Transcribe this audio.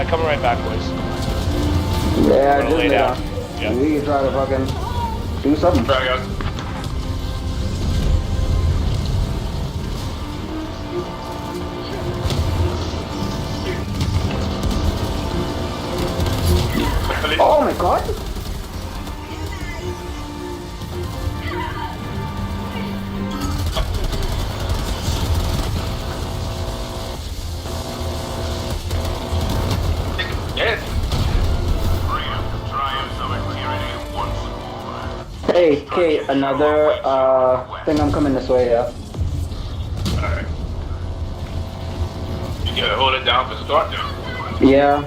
I'm coming right back, boys. Yeah, I'm gonna lay down. Yeah. We can try to fucking do something. Try, guys. Oh my god! Yes. Hey, Kate, another thing I'm coming this way, yeah. Alright. You gotta hold it down for start now. Yeah.